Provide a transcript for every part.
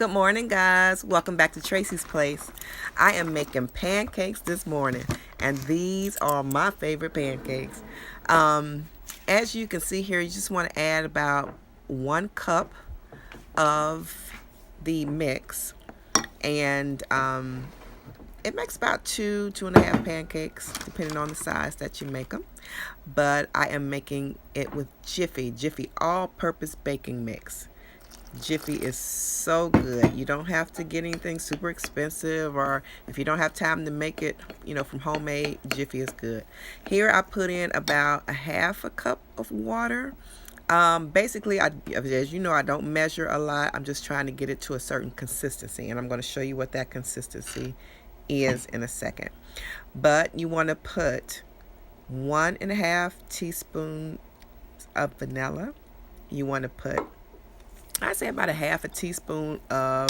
Good morning, guys. Welcome back to Tracy's Place. I am making pancakes this morning, and these are my favorite pancakes. Um, as you can see here, you just want to add about 1 cup of the mix, and it makes about 2.5 pancakes, depending on the size that you make them. But I am making it with Jiffy all-purpose baking mix. Jiffy is so good. You don't have to get anything super expensive, or if you don't have time to make it, from homemade, Jiffy is good. Here I put in about a 1/2 cup of water. Basically, as you know, I don't measure a lot. I'm just trying to get it to a certain consistency, and I'm going to show you what that consistency is in a second. But you want to put 1.5 teaspoons of vanilla. You want to put, I say, about a 1/2 teaspoon of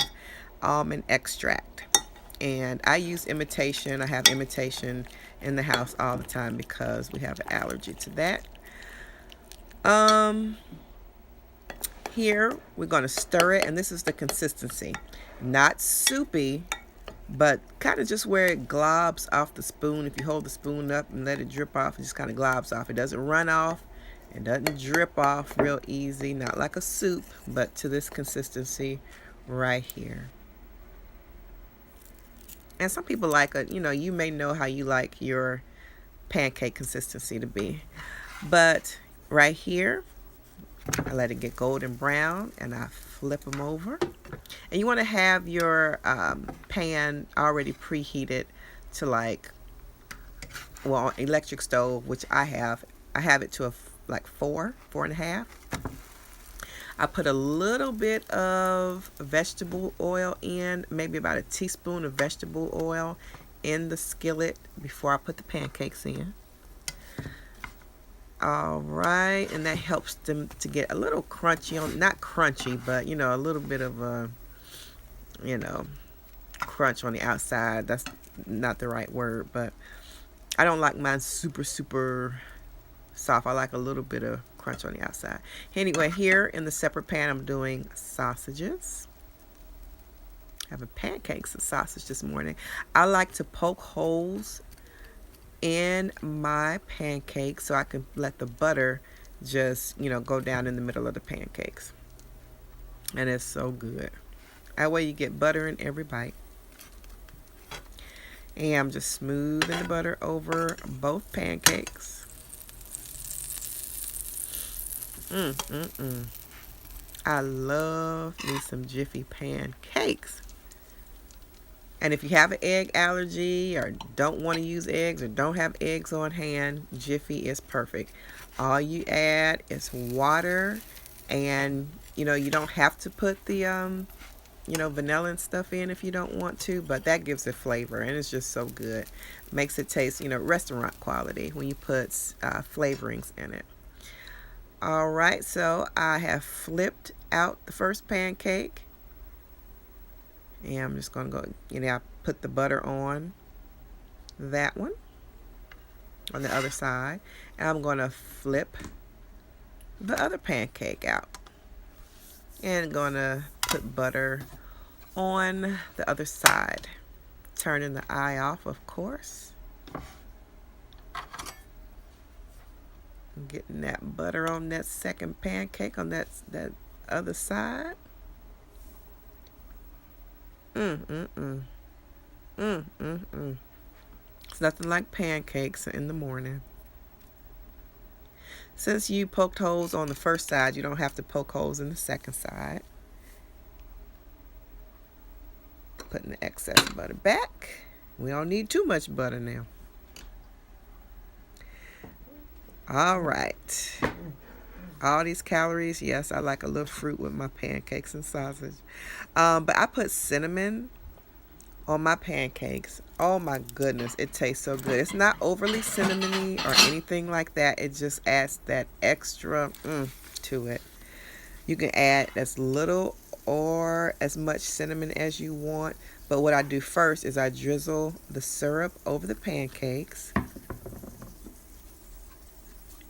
almond extract. And I use imitation. I have imitation in the house all the time because we have an allergy to that. Here we're going to stir it, and this is the consistency. Not soupy, but kind of just where it globs off the spoon. If you hold the spoon up and let it drip off, it just kind of globs off. It doesn't run off. It doesn't drip off real easy, not like a soup, but to this consistency right here. And some people like you may know how you like your pancake consistency to be. But right here, I let it get golden brown, and I flip them over. And you want to have your pan already preheated to electric stove, which I have. I have it to like 4.5. I put a little bit of vegetable oil in, maybe about a teaspoon of vegetable oil in the skillet before I put the pancakes in. All right, and that helps them to get a little crunchy not crunchy, but a little bit of a crunch on the outside. That's not the right word, but I don't like mine super soft. I like a little bit of crunch on the outside. Anyway, here in the separate pan, I'm doing sausages. Having pancakes and sausage this morning. I like to poke holes in my pancakes so I can let the butter just go down in the middle of the pancakes, and it's so good. That way you get butter in every bite. And I'm just smoothing the butter over both pancakes. I love me some Jiffy pancakes. And if you have an egg allergy or don't want to use eggs or don't have eggs on hand, Jiffy is perfect. All you add is water, and you don't have to put the vanilla and stuff in if you don't want to, but that gives it flavor, and it's just so good. Makes it taste restaurant quality when you put flavorings in it. All right, so I have flipped out the first pancake. And I'm just going to go, I put the butter on that one, on the other side. And I'm going to flip the other pancake out. And going to put butter on the other side. Turning the eye off, of course. Getting that butter on that second pancake on that other side. It's nothing like pancakes in the morning. Since you poked holes on the first side, you don't have to poke holes in the second side. Putting the excess butter back. We don't need too much butter now. All right. All these calories. Yes, I like a little fruit with my pancakes and sausage. But I put cinnamon on my pancakes. Oh my goodness, it tastes so good. It's not overly cinnamony or anything like that. It just adds that extra to it. You can add as little or as much cinnamon as you want. But what I do first is I drizzle the syrup over the pancakes.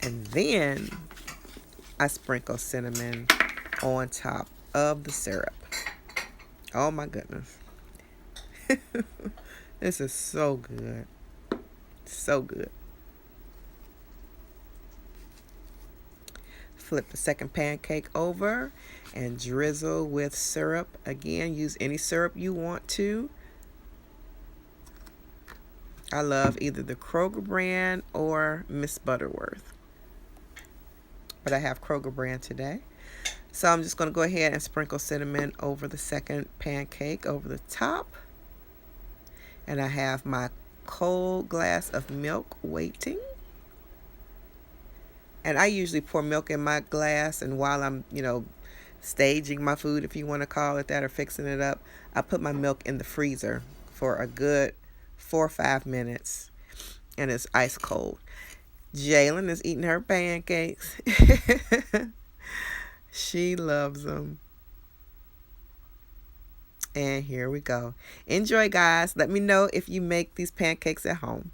And then I sprinkle cinnamon on top of the syrup. Oh my goodness. This is so good. So good. Flip the second pancake over and drizzle with syrup. Again, use any syrup you want to. I love either the Kroger brand or Miss Butterworth, but I have Kroger brand today. So I'm just going to go ahead and sprinkle cinnamon over the second pancake over the top. And I have my cold glass of milk waiting. And I usually pour milk in my glass, and while I'm, staging my food, if you want to call it that, or fixing it up, I put my milk in the freezer for a good 4 or 5 minutes, and it's ice cold. Jalen is eating her pancakes. She loves them. And here we go. Enjoy, guys. Let me know if you make these pancakes at home.